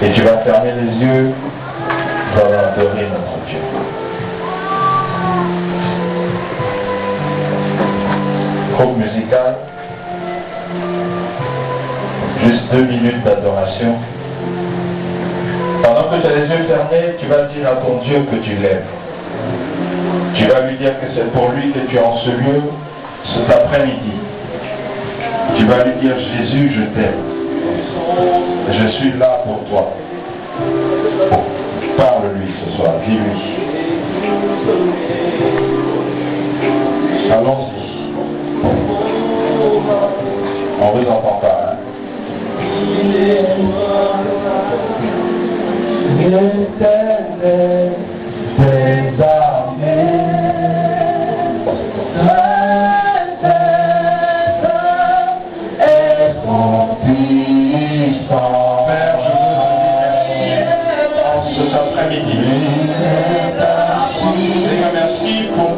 Et tu vas fermer les yeux pour adorer notre Dieu. Groupe musical, juste 2 minutes d'adoration. Pendant que tu as les yeux fermés, tu vas dire à ton Dieu que tu l'aimes. Tu vas lui dire que c'est pour lui que tu es en ce lieu cet après-midi. Tu vas lui dire, Jésus, je t'aime. Je suis là pour toi. Parle-lui ce soir, dis-lui. Allons-y. On vous entend pas, hein? L'Éternel des armées, est son puissant. Père, je vous remercie cet après-midi. Seigneur, merci pour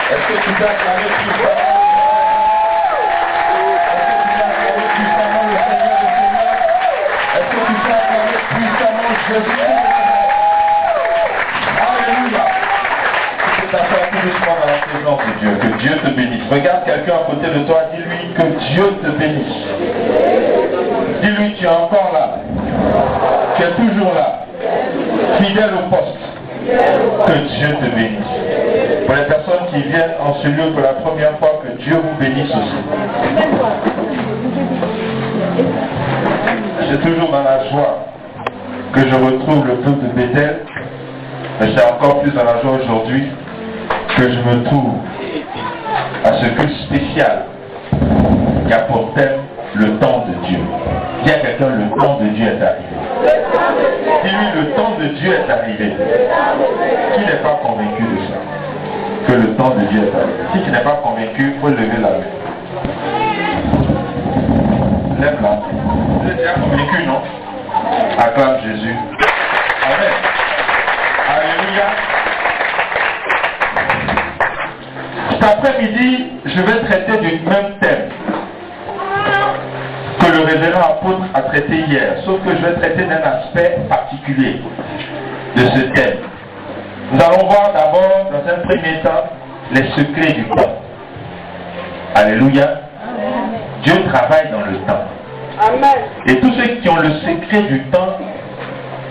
Est-ce que tu peux acclamer puissamment? Est-ce que tu peux acclamer puissamment Jésus? Alléluia. Tu peux t'asseoir tout doucement dans la présence de Dieu. Que Dieu te bénisse. Regarde quelqu'un à côté de toi, dis-lui que Dieu te bénisse. Dis-lui, tu es encore là. Tu es toujours là. Fidèle au poste. Que Dieu te bénisse. Pour les personnes qui viennent en ce lieu pour la première fois, que Dieu vous bénisse aussi. C'est toujours dans la joie que je retrouve le peuple de Bethel, mais c'est encore plus dans la joie aujourd'hui que je me trouve à ce culte spécial qui a pour thème le temps de Dieu. Dis à quelqu'un, le temps de Dieu est arrivé. Dis-lui, le temps de Dieu est arrivé. Qui n'est pas convaincu de ça? Que le temps de Dieu est arrivé. Si tu n'es pas convaincu, il faut lever la main. Lève-la. Tu es déjà convaincu, non? Acclame Jésus. Amen. Alléluia. Cet après-midi, je vais traiter du même thème que le révérend apôtre a traité hier, sauf que je vais traiter d'un aspect particulier de ce thème. Nous allons voir d'abord, dans un premier temps, les secrets du temps. Alléluia. Amen. Dieu travaille dans le temps. Amen. Et tous ceux qui ont le secret du temps,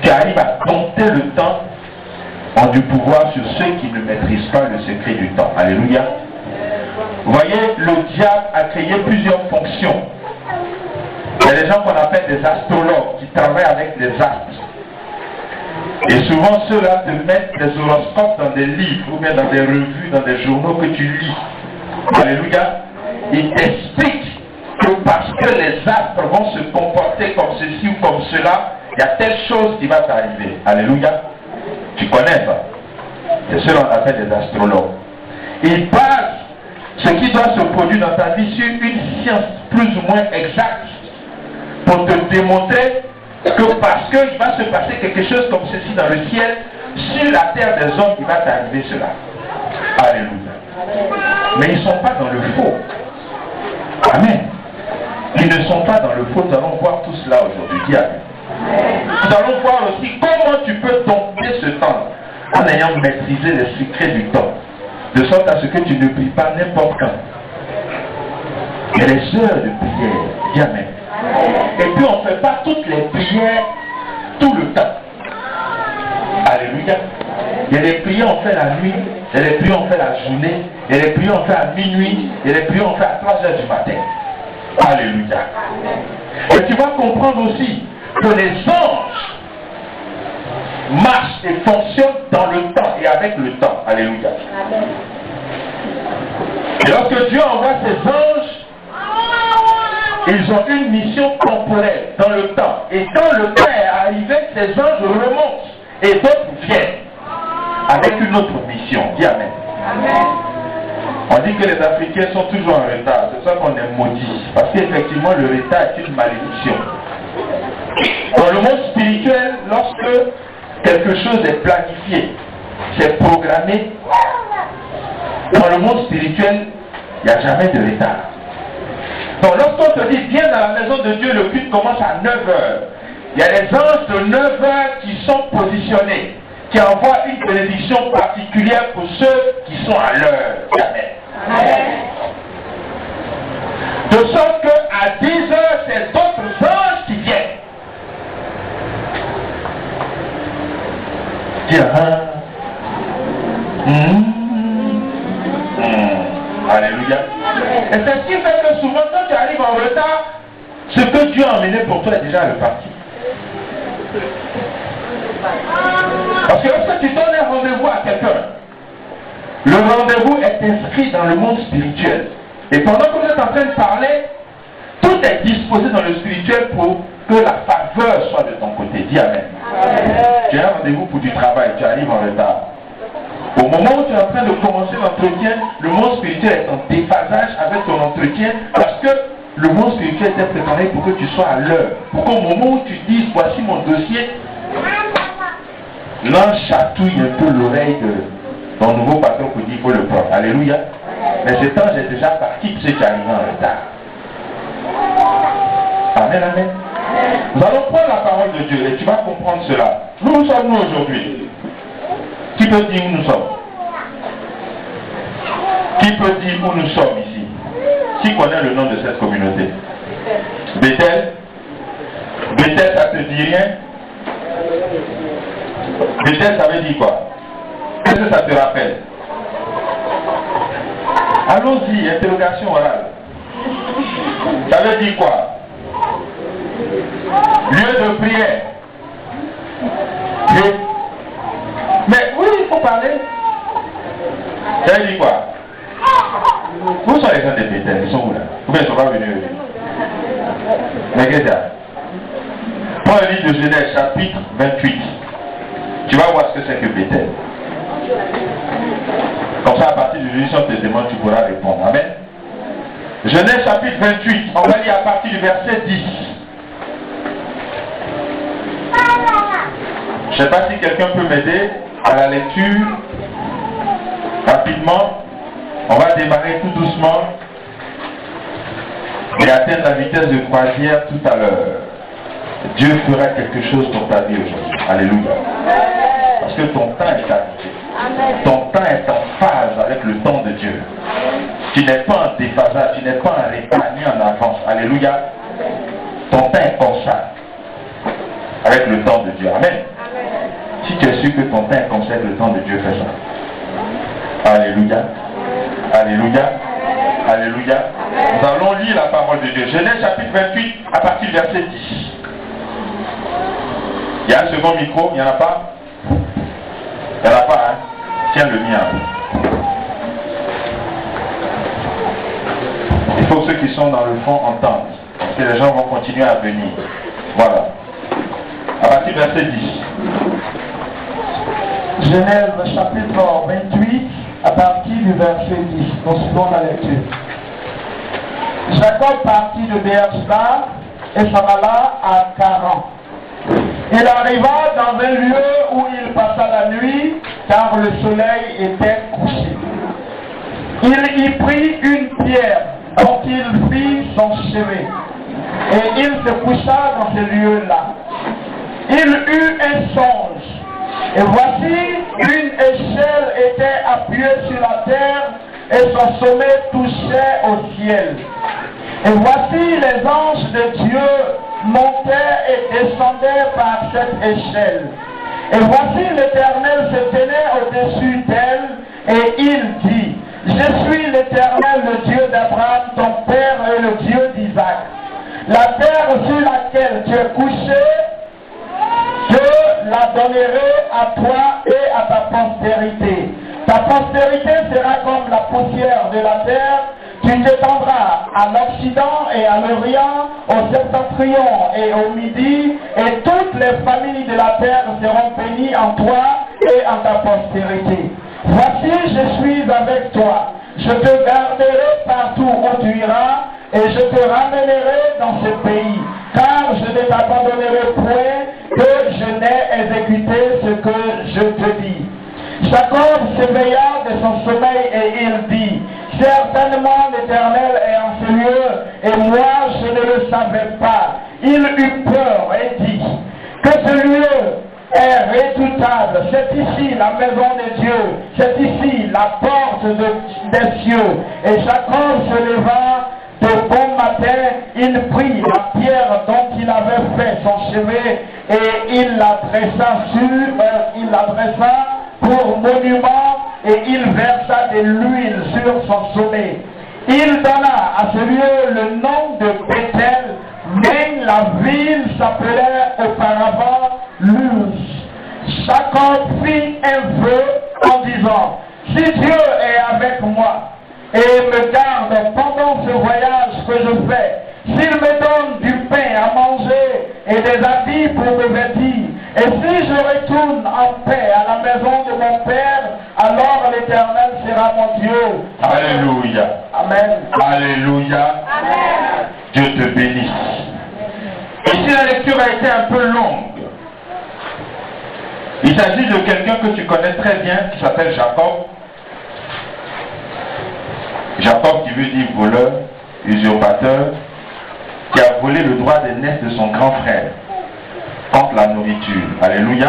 qui arrivent à dompter le temps, ont du pouvoir sur ceux qui ne maîtrisent pas le secret du temps. Alléluia. Vous voyez, le diable a créé plusieurs fonctions. Il y a des gens qu'on appelle des astrologues qui travaillent avec les astres. Et souvent ceux-là te mettent des horoscopes dans des livres ou bien dans des revues, dans des journaux que tu lis. Alléluia. Ils t'expliquent que parce que les astres vont se comporter comme ceci ou comme cela, il y a telle chose qui va t'arriver. Alléluia. Tu connais ça? C'est cela qu'on appelle des astrologues. Ils basent ce qui doit se produire dans ta vie sur une science plus ou moins exacte pour te démontrer que parce qu'il va se passer quelque chose comme ceci dans le ciel, sur la terre des hommes, il va t'arriver cela. Alléluia. Mais ils ne sont pas dans le faux. Amen. Ils ne sont pas dans le faux. Nous allons voir tout cela aujourd'hui. Dis amen. Nous allons voir aussi comment tu peux dompter ce temps en ayant maîtrisé les secrets du temps, de sorte à ce que tu ne pries pas n'importe quand. Il y a les heures de prière. Dis amen. Et puis on ne fait pas toutes les prières tout le temps. Alléluia. Il y a des prières on fait la nuit, il y a des prières on fait la journée, il y a des prières on fait à minuit, il y a des prières on fait à 3 heures du matin. Alléluia. Et tu vas comprendre aussi que les anges marchent et fonctionnent dans le temps et avec le temps. Alléluia. Et lorsque Dieu envoie ses anges, ils ont une mission temporelle dans le temps. Et quand le temps est arrivé, ces anges remontent et d'autres viennent avec une autre mission. Dis amen. Amen. On dit que les Africains sont toujours en retard. C'est ça qu'on est maudit. Parce qu'effectivement, le retard est une malédiction. Dans le monde spirituel, lorsque quelque chose est planifié, c'est programmé, dans le monde spirituel, il n'y a jamais de retard. Donc lorsqu'on te dit viens dans la maison de Dieu, le culte commence à 9h. Il y a les anges de 9h qui sont positionnés, qui envoient une bénédiction particulière pour ceux qui sont à l'heure. Amen. De sorte qu'à 10h, c'est d'autres anges qui viennent. Alléluia. Et c'est ce qui fait que souvent quand tu arrives en retard, ce que Dieu a emmené pour toi est déjà reparti. Parce que lorsque tu donnes un rendez-vous à quelqu'un, le rendez-vous est inscrit dans le monde spirituel. Et pendant que vous êtes en train de parler, tout est disposé dans le spirituel pour que la faveur soit de ton côté. Dis amen. Tu as un rendez-vous pour du travail, tu arrives en retard. Au moment où tu es en train de commencer l'entretien, le monde spirituel est en déphasage avec ton entretien parce que le monde spirituel est préparé pour que tu sois à l'heure. Pour qu'au moment où tu dises voici mon dossier, l'ange chatouille un peu l'oreille Ton nouveau patron vous dit qu'il faut le prendre. Alléluia. Mais cet ange est déjà parti pour ceux qui arrivent en retard. Amen, amen. Nous allons prendre la parole de Dieu et tu vas comprendre cela. Nous sommes nous aujourd'hui. Qui peut dire où nous sommes? Qui peut dire où nous sommes ici? Qui connaît le nom de cette communauté? Bethel? Bethel, ça te dit rien? Bethel, ça veut dire quoi? Qu'est-ce que ça te rappelle? Allons-y, interrogation orale. Ça veut dire quoi? Lieu de prière. Mais oui, il faut parler. Ça veut dire quoi? Où sont les gens de Bethel? Ils sont où là? Ou bien ils ne sont pas venus? Mais qu'est-ce que ça? Prends le livre de Genèse, chapitre 28. Tu vas voir ce que c'est que Bethel. Comme ça, à partir de aujourd'hui, si on te demande, tu pourras répondre. Amen. Genèse chapitre 28, on va lire à partir du verset 10. Je ne sais pas si quelqu'un peut m'aider à la lecture. Rapidement, on va démarrer tout doucement et atteindre la vitesse de croisière tout à l'heure. Dieu fera quelque chose pour ta vie aujourd'hui. Alléluia. Parce que ton temps est arrivé. Ton temps est en phase avec le temps de Dieu. Tu n'es pas en déphasage, tu n'es pas en retard ni en avance. Alléluia. Ton temps est comme ça. Avec le temps de Dieu. Amen. Si tu es sûr que ton temps est comme ça, le temps de Dieu fait ça. Alléluia. Alléluia. Alléluia. Nous allons lire la parole de Dieu. Genèse chapitre 28 à partir du verset 10. Il y a un second micro, il n'y en a pas? Il n'y en a pas, hein? Tiens le mien. Il faut que ceux qui sont dans le fond entendent. Parce que les gens vont continuer à venir. Voilà. À partir du verset 10. Genèse chapitre 28, à partir du verset 10. Nous suivons la lecture. Jacob partit de Beersheba et s'en alla à Charan. Il arriva dans un lieu où il passa la nuit, car le soleil était couché. Il y prit une pierre dont il fit son chevet, et il se coucha dans ce lieu-là. Il eut un songe, et voici une échelle était appuyée sur la terre, et son sommet touchait au ciel. Et voici les anges de Dieu montaient et descendaient par cette échelle. Et voici l'Éternel se tenait au-dessus d'elle, et il dit, je suis l'Éternel, le Dieu d'Abraham, ton père, et le Dieu d'Isaac. La terre sur laquelle tu es couché, je la donnerai à toi et à ta postérité. Ta postérité sera comme la poussière de la terre. Tu t'étendras à l'Occident et à l'Orient, au septentrion et au Midi, et toutes les familles de la terre seront bénies en toi et en ta postérité. Voici, je suis avec toi. Je te garderai partout où tu iras, et je te ramènerai dans ce pays, car je ne t'abandonnerai point, que je n'ai exécuté ce que je te dis. Jacob s'éveilla de son sommeil et il dit, certainement l'Éternel est en ce lieu, et moi je ne le savais pas. Il eut peur et dit, que ce lieu est redoutable, c'est ici la maison de Dieu, c'est ici la porte des cieux. Et Jacob se leva de bon matin, il prit la pierre dont il avait fait son chevet, et il la dressa pour monument, et il versa de l'huile sur son sommet. Il donna à ce lieu le nom de Bethel, mais la ville s'appelait auparavant Luz. Jacob fit un vœu en disant, si Dieu est avec moi et me garde pendant ce voyage que je fais, s'il me donne du pain à manger et des habits pour me vêtir, et si je retourne en paix à la maison de mon Père, alors l'Éternel sera mon Dieu. Alléluia. Amen. Alléluia. Amen. Dieu te bénisse. Ici, la lecture a été un peu longue. Il s'agit de quelqu'un que tu connais très bien, qui s'appelle Jacob. Jacob qui veut dire voleur, usurpateur, qui a volé le droit d'aînesse de son grand frère contre la nourriture. Alléluia.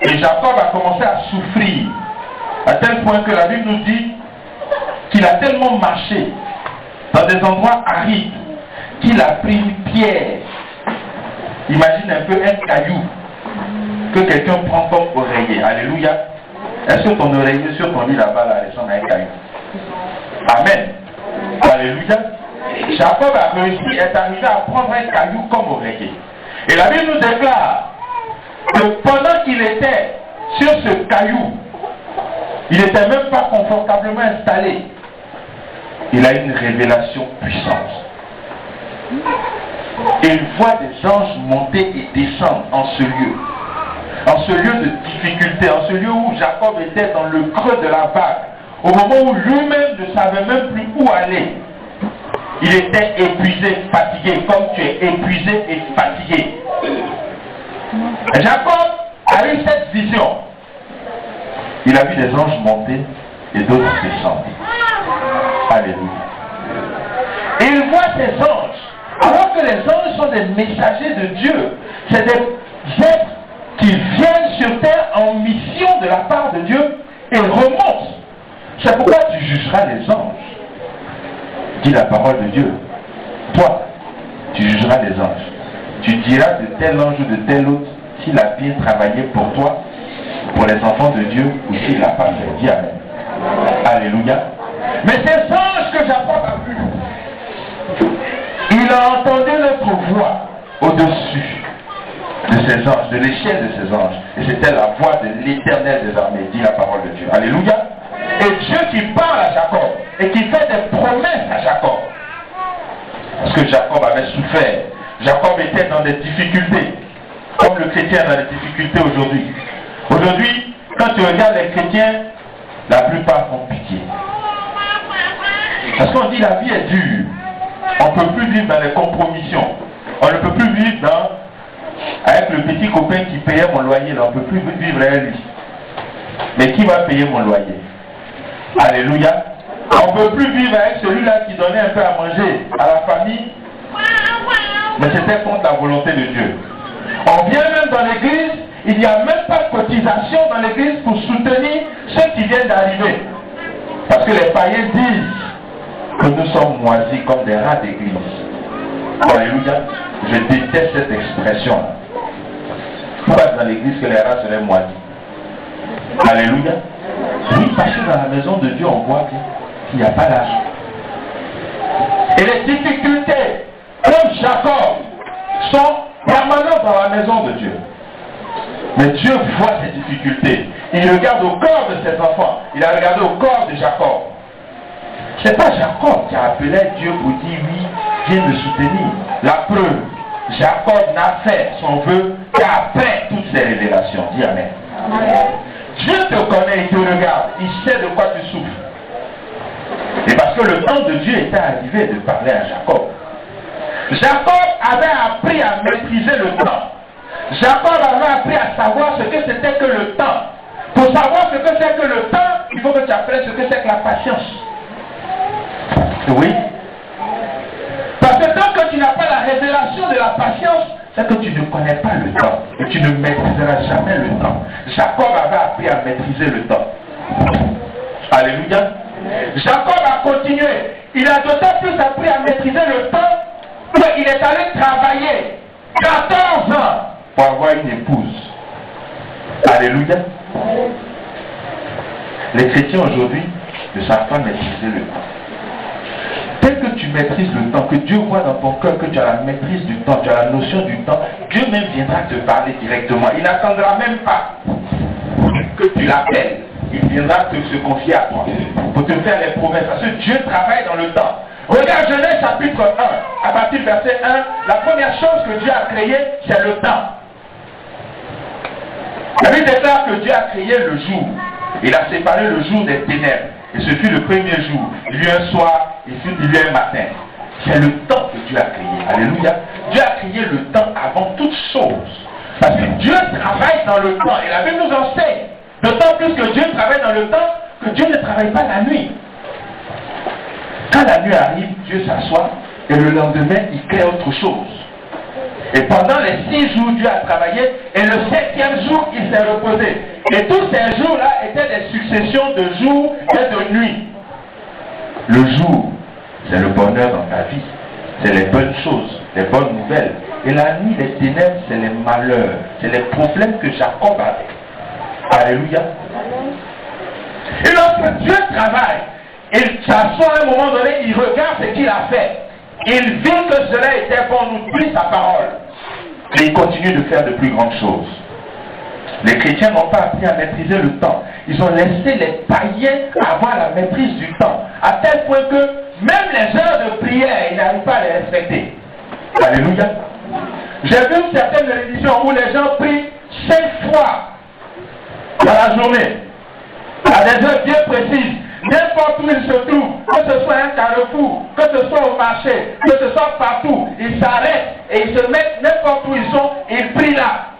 Et Jacob a commencé à souffrir, à tel point que la Bible nous dit qu'il a tellement marché dans des endroits arides qu'il a pris une pierre. Imagine un peu un caillou que quelqu'un prend comme oreiller. Alléluia. Est-ce que ton oreiller sur ton lit là-bas là, ressemble à un caillou? Amen. Alléluia. Jacob a réussi, est arrivé à prendre un caillou comme oreiller. Et la Bible nous déclare que pendant qu'il était sur ce caillou, il n'était même pas confortablement installé. Il a une révélation puissante. Et il voit des anges monter et descendre en ce lieu. En ce lieu de difficulté, en ce lieu où Jacob était dans le creux de la vague. Au moment où lui-même ne savait même plus où aller. Il était épuisé, fatigué, comme tu es épuisé et fatigué. Et Jacob a eu cette vision. Il a vu des anges monter et d'autres descendre. Alléluia. Et il voit ces anges. Alors que les anges sont des messagers de Dieu. C'est des êtres qui viennent sur terre en mission de la part de Dieu et remontent. C'est pourquoi tu jugeras les anges. Dit la parole de Dieu. Toi, tu jugeras les anges. Tu diras de tel ange ou de tel autre s'il a bien travaillé pour toi, pour les enfants de Dieu, ou s'il n'a pas fait. Dis Amen. Alléluia. Mais ces anges que Jacob a vus, il a entendu notre voix au-dessus de ces anges, de l'échelle de ces anges. Et c'était la voix de l'Éternel des armées, dit la parole de Dieu. Alléluia. Et Dieu qui parle à Jacob et qui fait des promesses à Jacob. Parce que Jacob avait souffert. Jacob était dans des difficultés. Comme le chrétien est dans des difficultés aujourd'hui. Aujourd'hui, quand tu regardes les chrétiens, la plupart font pitié. Parce qu'on dit la vie est dure. On ne peut plus vivre dans les compromissions. On ne peut plus vivre avec le petit copain qui payait mon loyer. Là, on ne peut plus vivre avec lui. Mais qui va payer mon loyer? Alléluia. On ne peut plus vivre avec celui-là qui donnait un peu à manger à la famille. Mais c'était contre la volonté de Dieu. On vient même dans l'église, il n'y a même pas de cotisation dans l'église pour soutenir ceux qui viennent d'arriver. Parce que les païens disent que nous sommes moisis comme des rats d'église. Alléluia. Je déteste cette expression. Pourquoi dans l'église que les rats seraient moisis? Alléluia. Oui, parce que dans la maison de Dieu, on voit qu'il n'y a pas d'argent. Et les difficultés, comme Jacob, sont permanentes dans la maison de Dieu. Mais Dieu voit ces difficultés. Il regarde au corps de ses enfants. Il a regardé au corps de Jacob. Ce n'est pas Jacob qui a appelé Dieu pour dire oui, viens me soutenir. La preuve, Jacob n'a fait son vœu qu'après toutes ces révélations. Dis Amen. Amen. Dieu te connaît, il te regarde, il sait de quoi tu souffres. Et parce que le temps de Dieu était arrivé de parler à Jacob. Jacob avait appris à maîtriser le temps. Jacob avait appris à savoir ce que c'était que le temps. Pour savoir ce que c'est que le temps, il faut que tu apprennes ce que c'est que la patience. Oui. Parce que tant que tu n'as pas la révélation de la patience, c'est que tu ne connais pas le temps. Et tu ne maîtriseras jamais le temps. Jacob avait appris à maîtriser le temps. Alléluia. Jacob a continué. Il a d'autant plus appris à maîtriser le temps qu'il est allé travailler 14 ans pour avoir une épouse. Alléluia. Les chrétiens aujourd'hui ne savent pas maîtriser le temps. Dès que tu maîtrises le temps, que Dieu voit dans ton cœur que tu as la maîtrise du temps, tu as la notion du temps, Dieu même viendra te parler directement. Il n'attendra même pas que tu l'appelles. Il viendra se confier à toi pour te faire les promesses. Parce que Dieu travaille dans le temps. Regarde Genèse chapitre 1, à partir du verset 1, la première chose que Dieu a créée, c'est le temps. La Bible déclare que Dieu a créé le jour. Il a séparé le jour des ténèbres. Et ce fut le premier jour. Il y eut un soir, il y eut un matin. C'est le temps que Dieu a créé. Alléluia. Dieu a créé le temps avant toute chose. Parce que Dieu travaille dans le temps. Et la Bible nous enseigne. D'autant plus que Dieu travaille dans le temps que Dieu ne travaille pas la nuit. Quand la nuit arrive, Dieu s'assoit et le lendemain, il crée autre chose. Et pendant les 6 jours, Dieu a travaillé et le 7e jour, il s'est reposé. Et tous ces jours-là étaient des successions de jours et de nuits. Le jour, c'est le bonheur dans ta vie. C'est les bonnes choses, les bonnes nouvelles. Et la nuit, les ténèbres, c'est les malheurs, c'est les problèmes que Jacob avait. Alléluia. Et lorsque Dieu travaille, il s'assoit à un moment donné, il regarde ce qu'il a fait. Il vit que cela était bon, nous prie sa parole. Et il continue de faire de plus grandes choses. Les chrétiens n'ont pas appris à maîtriser le temps. Ils ont laissé les païens avoir la maîtrise du temps. À tel point que même les heures de prière, ils n'arrivent pas à les respecter. Alléluia. J'ai vu certaines religions où les gens prient 5 fois dans la journée, à des heures bien précises, n'importe où ils se trouvent, que ce soit un carrefour, que ce soit au marché, que ce soit partout, ils s'arrêtent et ils se mettent n'importe où ils sont, ils prient là.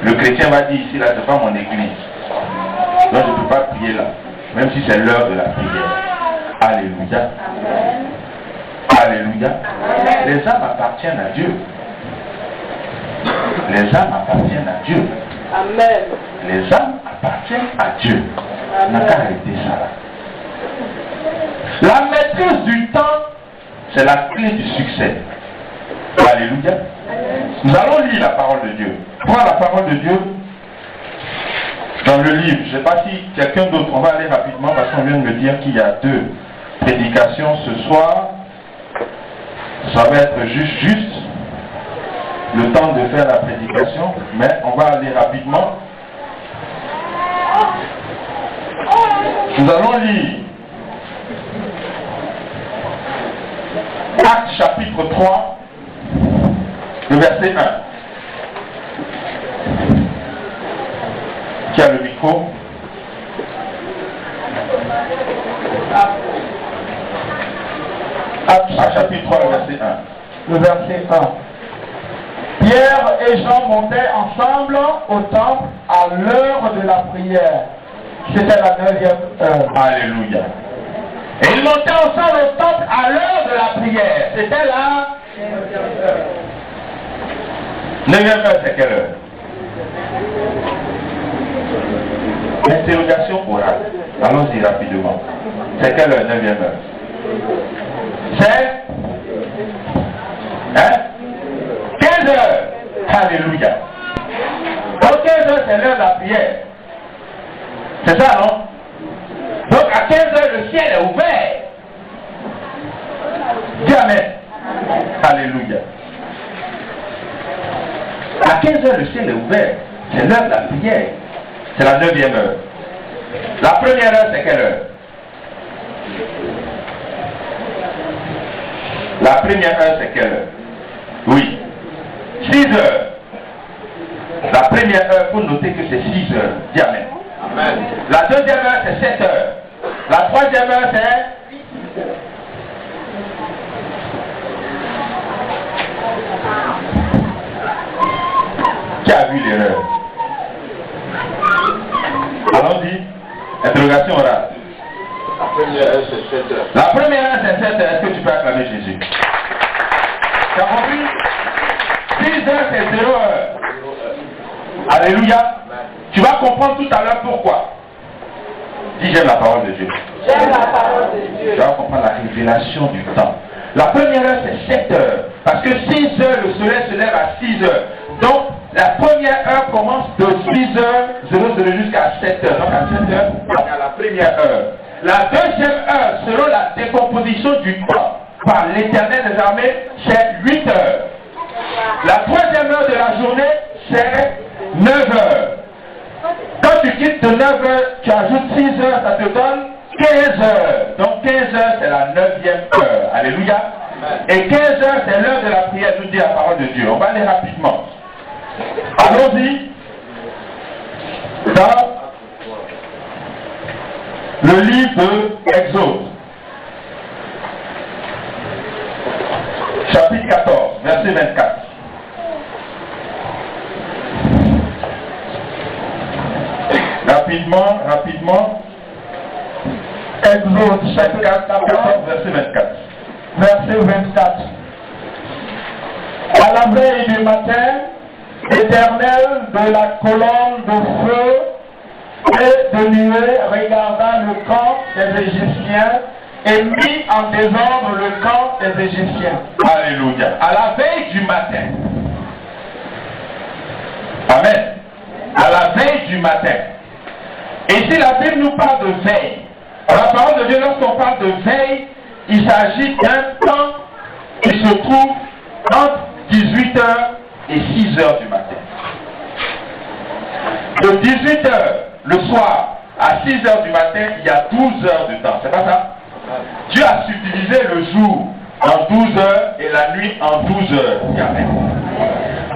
Le chrétien va dire ici, là, c'est pas mon église. Donc je ne peux pas prier là, même si c'est l'heure de la prière. Alléluia. Alléluia. Les âmes appartiennent à Dieu. Les âmes appartiennent à Dieu. Amen. Les âmes appartiennent à Dieu. On n'a qu'à arrêter ça là. La maîtrise du temps, c'est la clé du succès. Alléluia. Nous allons lire la parole de Dieu. Prends la parole de Dieu dans le livre. Je ne sais pas si quelqu'un d'autre, on va aller rapidement parce qu'on vient de me dire qu'il y a 2 prédications ce soir. Ça va être juste le temps de faire la prédication, mais on va aller rapidement. Nous allons lire Actes chapitre 3, le verset 1. Qui a le micro? Actes chapitre 3, le verset 1. Le verset 1. Pierre et Jean montaient ensemble au temple à l'heure de la prière. C'était la 9e heure. Alléluia. Et ils montaient ensemble au temple à l'heure de la prière. C'était la 9e heure, c'est quelle heure? Interrogation orale. Allons-y rapidement. C'est quelle heure, 9e heure? C'est 15 heures. Alléluia. Donc 15 heures, c'est l'heure de la prière. C'est ça, non? Donc à 15 heures, le ciel est ouvert. Dis amen. Alléluia. À 15 heures, le ciel est ouvert. C'est l'heure de la prière. C'est la 9e heure. La première heure, c'est quelle heure? La première heure, c'est quelle heure? Oui. 6 heures. La première heure, vous notez que c'est 6 heures. Dis amen. Amen. La deuxième heure, c'est 7 heures. La troisième heure, c'est 8 heures. Qui a vu l'erreur? Allons-y. Interrogation orale. La première heure, c'est 7 heures. La première heure, c'est 7 heures. Est-ce que tu peux acclamer Jésus? Tu as compris? 6 heures, c'est 0 heure. Alléluia. Tu vas comprendre tout à l'heure pourquoi. Dis, j'aime la parole de Dieu. J'aime la parole de Dieu. Tu vas comprendre la révélation du temps. La première heure, c'est 7 heures. Parce que 6 heures, le soleil se lève à 6 heures. Donc, la première heure commence de 6 heures 00 jusqu'à 7 heures. Donc, à 7 heures, on est à la première heure. La deuxième heure, selon la décomposition du temps par l'Éternel des armées, c'est 8 heures. La troisième heure de la journée, c'est 9 heures. Quand tu quittes de 9 heures, tu ajoutes 6 heures, ça te donne 15 heures. Donc 15 heures, c'est la 9e heure. Alléluia. Et 15 heures, c'est l'heure de la prière, nous dit la parole de Dieu. On va aller rapidement. Allons-y. Dans le livre de Exode. Chapitre 14, verset 24. Exode chapitre 14, verset 24. verset 24. À la veille du matin, l'Éternel de la colonne de feu et de nuée regarda le camp des Égyptiens et mit en désordre le camp des Égyptiens. Alléluia. À la veille du matin. Amen. À la veille du matin. Et si la Bible nous parle de veille, la parole de Dieu, lorsqu'on parle de veille, il s'agit d'un temps qui se trouve entre 18h et 6h du matin. De 18h le soir à 6h du matin, il y a 12 heures de temps. C'est pas ça? Dieu a subdivisé le jour en 12 heures et la nuit en 12 heures. Amen.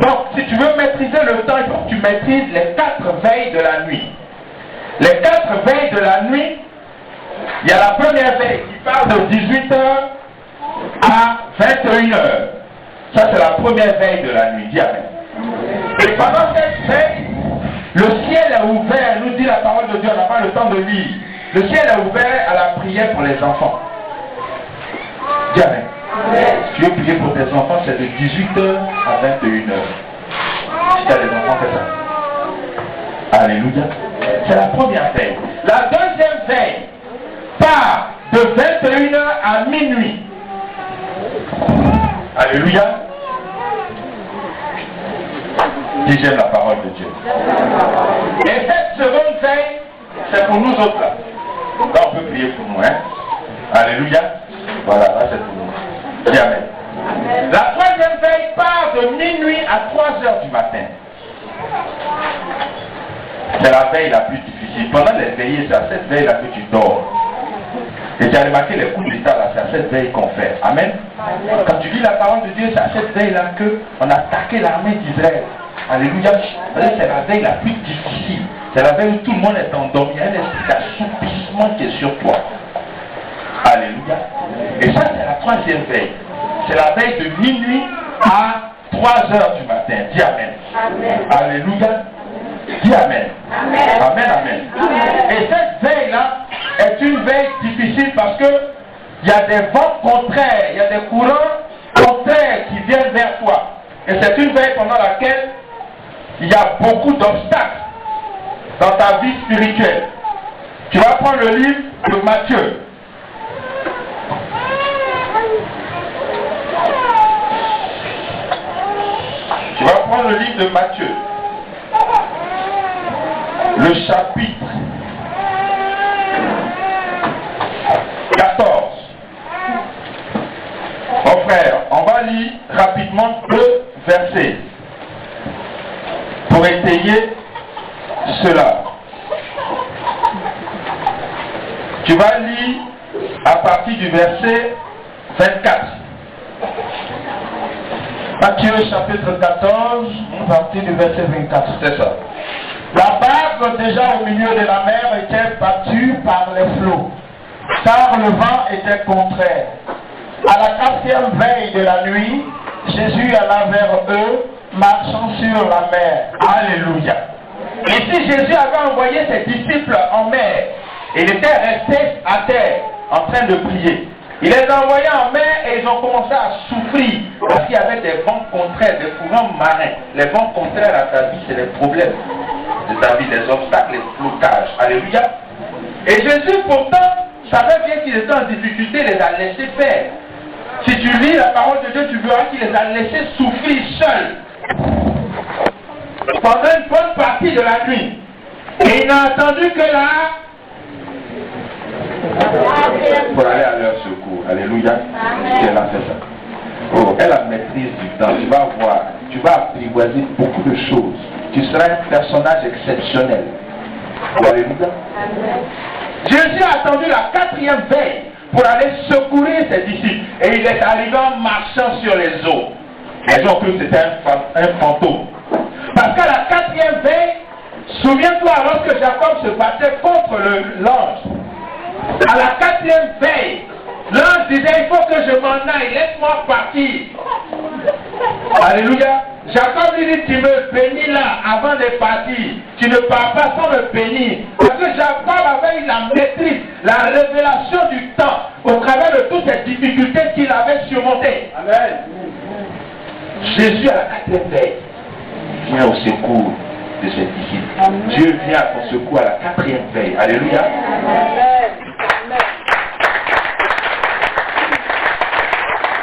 Donc, si tu veux maîtriser le temps, il faut que tu maîtrises les 4 veilles de la nuit. Les 4 veilles de la nuit, il y a la première veille qui parle de 18h à 21h. Ça, c'est la première veille de la nuit. Dis amen. Et pendant cette veille, le ciel est ouvert, nous dit la parole de Dieu, on n'a pas le temps de lire. Le ciel est ouvert à la prière pour les enfants. Dis amen. Si tu veux prier pour tes enfants, c'est de 18h à 21h. Si tu as des enfants, fais ça. Alléluia. C'est la première veille. La deuxième veille part de 21h à minuit. Alléluia. Dis j'aime la parole de Dieu. Et cette seconde veille, c'est pour nous autres là. Là on peut prier pour nous, hein. Alléluia. Voilà, là c'est pour nous. Dis amen. La troisième veille part de minuit à 3h du matin. C'est la veille la plus difficile. Pendant les veillées, c'est à cette veille là que tu dors. Et tu as remarqué les coups d'état là, c'est à cette veille qu'on fait. Amen. Quand tu lis la parole de Dieu, c'est à cette veille là qu'on a attaqué l'armée d'Israël. Alléluia. C'est la veille la plus difficile. C'est la veille où tout le monde est endormi. Il y a un esprit d'assoupissement qui est sur toi. Alléluia. Et ça, c'est la troisième veille. C'est la veille de minuit à 3h du matin. Dis amen. Amen. Alléluia. Dis amen. Amen. Amen, amen. Amen. Et cette veille-là est une veille difficile parce que il y a des vents contraires, il y a des courants contraires qui viennent vers toi. Et c'est une veille pendant laquelle il y a beaucoup d'obstacles dans ta vie spirituelle. Tu vas prendre le livre de Matthieu. Tu vas prendre le livre de Matthieu. Le chapitre 14. Mon frère, on va lire rapidement 2 versets pour étayer cela. Tu vas lire à partir du verset 24. Matthieu chapitre 14, à partir du verset 24. C'est ça. La barque déjà au milieu de la mer était battue par les flots, car le vent était contraire. À la 4e veille de la nuit, Jésus alla vers eux, marchant sur la mer. Alléluia. Et si Jésus avait envoyé ses disciples en mer, il était resté à terre, en train de prier. Il les a envoyés en mer et ils ont commencé à souffrir parce qu'il y avait des vents contraires, des courants marins. Les vents contraires à ta vie, c'est les problèmes de ta vie, les obstacles, les blocages. Alléluia. Et Jésus, pourtant, savait bien qu'ils étaient en difficulté, il les a laissés faire. Si tu lis la parole de Dieu, tu verras qu'il les a laissés souffrir seuls pendant une bonne partie de la nuit. Et il n'a attendu que là pour aller à leur secours. Alléluia. Elle a fait ça. Oh, elle a maîtrise du temps. Tu vas voir, tu vas apprivoiser beaucoup de choses. Tu seras un personnage exceptionnel. Alléluia. Jésus a attendu la 4e veille pour aller secourir ses disciples. Et il est arrivé en marchant sur les eaux. Les gens ont cru que c'était un fantôme. Parce qu'à la 4e veille, souviens-toi, lorsque Jacob se battait contre l'ange, à la 4e veille, l'ange disait, il faut que je m'en aille, laisse-moi partir. Alléluia. Jacob lui dit, tu me bénis là avant de partir. Tu ne pars pas sans me bénir. Parce que Jacob avait eu la maîtrise, la révélation du temps au travers de toutes ces difficultés qu'il avait surmontées. Amen. Jésus à la 4e veille vient au secours de ses disciples. Amen. Dieu vient à ton secours à la 4e veille. Alléluia. Amen.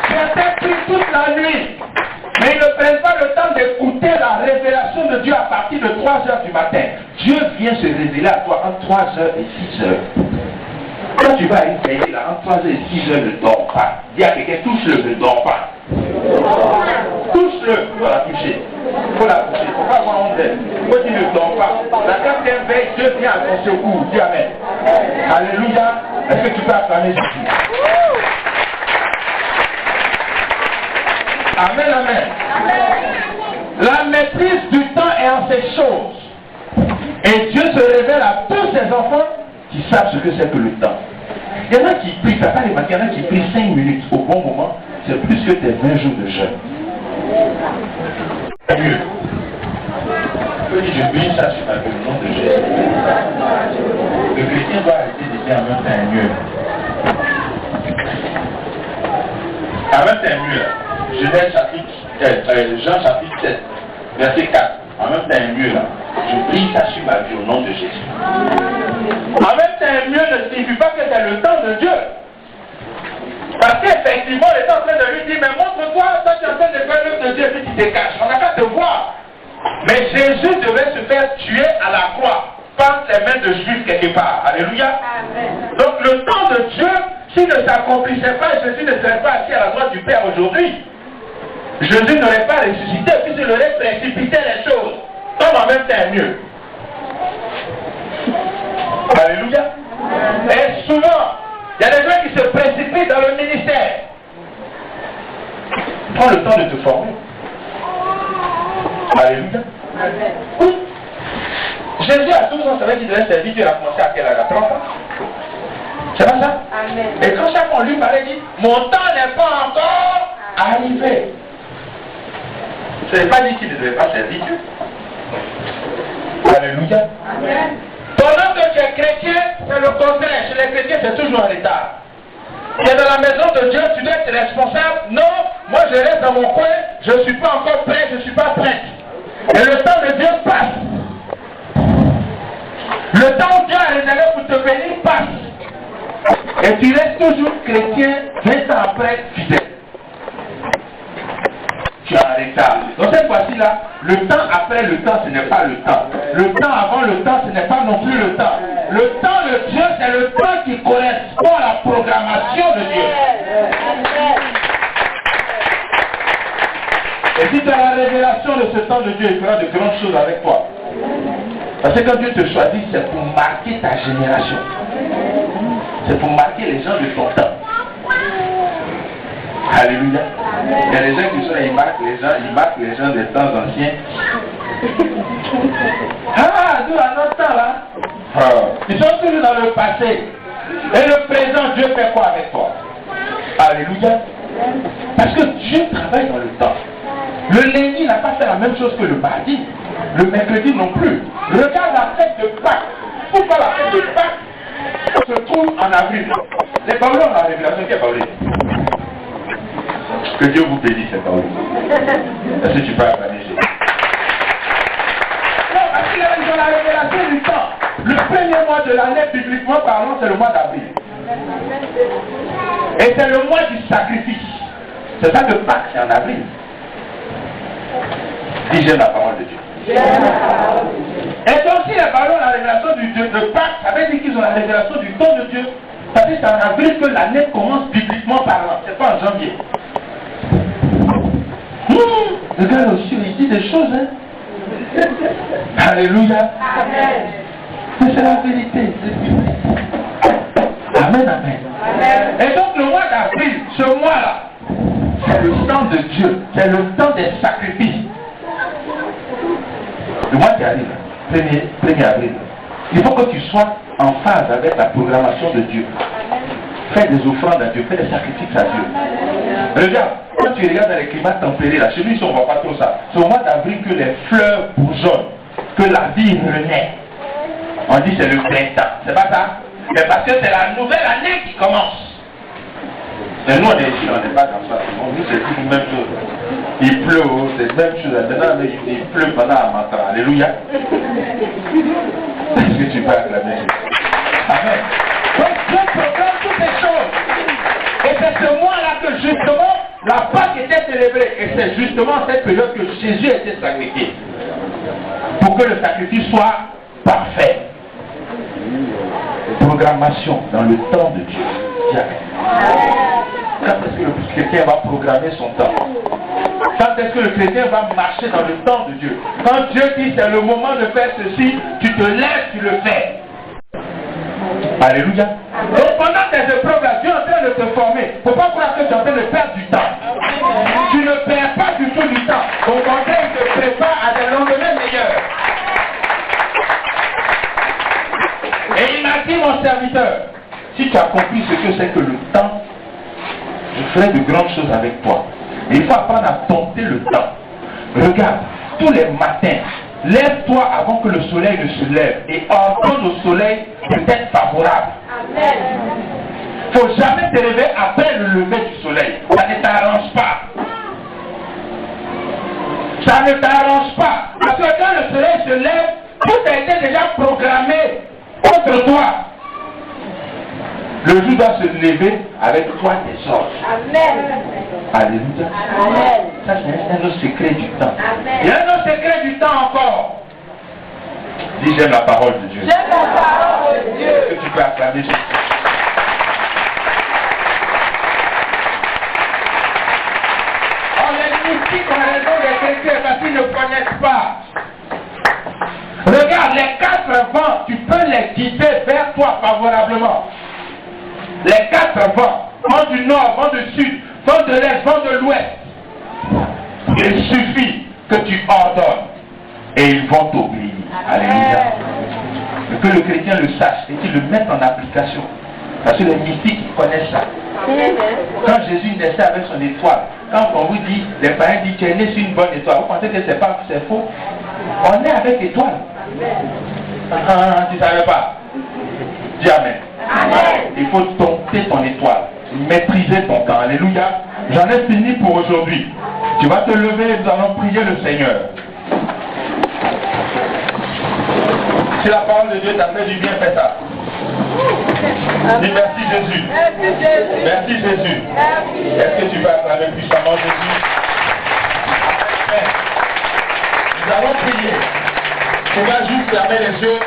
Certains prient toute la nuit, mais ils ne prennent pas le temps d'écouter la révélation de Dieu à partir de 3 heures du matin. Dieu vient se révéler à toi entre 3 heures et 6 heures. Quand tu vas à une veillée là, entre 3 heures et 6 heures, ne dors pas. Dis à quelqu'un, touche-le, ne dors pas. Touche-le, il faut la toucher. Il faut la toucher, il ne faut pas avoir honte d'elle. Quand tu ne dors pas, la 4e veille, Dieu vient à ton secours. Dis Amen. Alléluia. Est-ce que tu peux acclamer Jésus? Amen, amen. La maîtrise du temps est en ces choses. Et Dieu se révèle à tous ses enfants qui savent ce que c'est que le temps. Il y en a qui prient, papa les matins, il y en a qui prient 5 minutes au bon moment, c'est plus que tes 20 jours de jeûne. Mieux. Je prie ça sur le nom de Jésus. Le chrétien doit arrêter de dire en même temps mieux. En même temps mieux. Genèse chapitre, Jean chapitre 7, verset 4. En même temps mieux là. Je prie ça sur ma vie au nom de Jésus. En même temps mieux ne signifie pas que c'est le temps de Dieu. Parce qu'effectivement, il est en train de lui dire, mais montre-toi, toi tu es en train de faire l'œuvre de Dieu et puis tu te caches. On n'a qu'à te voir. Mais Jésus devait se faire tuer à la croix par les mains de Juifs quelque part. Alléluia. Amen. Donc le temps de Dieu, s'il ne s'accomplissait pas, Jésus ne serait pas assis à la droite du Père aujourd'hui. Jésus n'aurait pas ressuscité, puis il aurait précipité les choses. Comme en même temps mieux. Alléluia. Et souvent, il y a des gens qui se précipitent dans le ministère. Prends le temps de te former. Alléluia. Oui. Jésus à 12 ans savait qu'il devait servir Dieu. Il a commencé à quel âge? À 30 ans. C'est pas ça? Amen. Et quand chaque fois on lui parlait, il dit, mon temps n'est pas encore arrivé. Ce n'est pas dit qu'il ne devait pas servir Dieu. Alléluia. Amen. Pendant que tu es chrétien, c'est le contraire. Chez les chrétiens, c'est toujours en retard. Tu es dans la maison de Dieu, tu dois être responsable. Non, moi je reste dans mon coin, je ne suis pas encore prêt, je ne suis pas prête. Et le temps de Dieu passe. Le temps où Dieu a réservé pour te bénir passe. Et tu restes toujours chrétien, 20 ans après, fidèle. Tu es en retard. Donc cette fois-ci là, le temps après le temps, ce n'est pas le temps. Le temps avant le temps, ce n'est pas non plus le temps. Le temps de Dieu, c'est le temps qui correspond à la programmation de Dieu. Et si tu as la révélation de ce temps de Dieu, il fera de grandes choses avec toi. Parce que quand Dieu te choisit, c'est pour marquer ta génération. C'est pour marquer les gens de ton temps. Alléluia. Il y a des gens qui sont, ils marquent les gens des temps anciens. Ah, nous à notre temps là. Ils sont toujours dans le passé. Et le présent, Dieu fait quoi avec toi? Alléluia. Parce que Dieu travaille dans le temps. Le lundi n'a pas fait la même chose que le mardi. Le mercredi non plus. Regarde la fête de Pâques. Pourquoi la fête de Pâques se trouve en avril? Les Paulins ont la révélation qui est Paulin. Que Dieu vous bénisse, c'est Paulin. Est-ce que tu peux acclamer Jésus? Non, parce qu'ils ont la révélation du temps. Le premier mois de l'année, bibliquement parlant, c'est le mois d'avril. Et c'est le mois du sacrifice. C'est ça que Pâques, c'est en avril. Dis, j'aime la parole de Dieu. Et donc, si les parents ont la révélation de Pâques, ça veut dire qu'ils ont la révélation du temps de Dieu. Parce que c'est en avril que l'année commence bibliquement parlant. C'est pas en janvier. Regarde aussi, il dit des choses, hein. Alléluia. Amen. Mais c'est la vérité, c'est biblique. Amen, amen. Amen. Et donc, le mois d'avril, ce mois-là, c'est le temps de Dieu. C'est le temps des sacrifices. Le mois qui arrive, 1er avril, il faut que tu sois en phase avec la programmation de Dieu. Fais des offrandes à Dieu, fais des sacrifices à Dieu. Regarde, Quand tu regardes dans les climats tempérés, là, chez nous, on ne voit pas trop ça. C'est au mois d'avril que les fleurs bourgeonnent, que la vie renaît. On dit c'est le printemps. C'est pas ça? Mais parce que c'est la nouvelle année qui commence. Mais nous, on est ici, on n'est pas dans ça. Nous, c'est tout la même chose. Il pleut, c'est la même chose. Maintenant, il pleut pendant un matin. Alléluia. Est-ce que tu peux acclamer? Amen. Donc, Dieu programme toutes les choses. Et c'est ce mois-là que justement, la Pâque était célébrée. Et c'est justement cette période que Jésus était sacrifié. Pour que le sacrifice soit parfait. Programmation dans le temps de Dieu. Quand est-ce que le chrétien va programmer son temps? Quand est-ce que le chrétien va marcher dans le temps de Dieu? Quand Dieu dit c'est le moment de faire ceci, tu te lèves, tu le fais. Alléluia. Donc pendant tes épreuves, Dieu est en train de te former. Il ne faut pas croire que tu es en train de perdre du temps. Tu ne perds pas du tout du temps. Au contraire, il te prépare à des lendemains meilleurs. Et il m'a dit, mon serviteur, si tu accomplis ce que c'est que le temps, je ferai de grandes choses avec toi. Et il faut apprendre à dompter le temps. Regarde, tous les matins, lève-toi avant que le soleil ne se lève et ordonne au soleil d'être favorable. Il ne faut jamais te lever après le lever du soleil. Ça ne t'arrange pas. Ça ne t'arrange pas. Parce que quand le soleil se lève, tout a été déjà programmé contre toi. Le jour doit se lever avec toi tes ordres. Amen. Alléluia. Amen. Ça, c'est un autre secret du temps. Amen. Il y a un autre secret du temps encore. Dis, j'aime la parole de Dieu. J'aime la parole de Dieu. Est-ce que tu peux acclamer Jésus? Oh, les mystiques ont raison de quelqu'un parce qu'ils ne connaissent pas. Regarde, les 4 vents, tu peux les guider vers toi favorablement. Les 4 vents, vent du nord, vent du sud, vent de l'est, vent de l'ouest. Il suffit que tu ordonnes et ils vont t'obéir. Alléluia. Que le chrétien le sache et qu'il le mette en application. Parce que les mystiques connaissent ça. Quand Jésus naissait avec son étoile, quand on vous dit, les parents disent tu es né sur une bonne étoile, vous pensez que c'est pas, c'est faux? On est avec l'étoile. Tu ne savais pas? Dis Amen. Amen. Il faut dompter ton étoile, maîtriser ton temps. Alléluia. J'en ai fini pour aujourd'hui. Tu vas te lever et nous allons prier le Seigneur. Si la parole de Dieu t'a fait du bien, fais ça. Dis merci Jésus. Merci Jésus. Merci Jésus. Merci. Est-ce que tu vas acclamer puissamment Jésus? Amen. Nous allons prier. Tu vas juste fermer les yeux.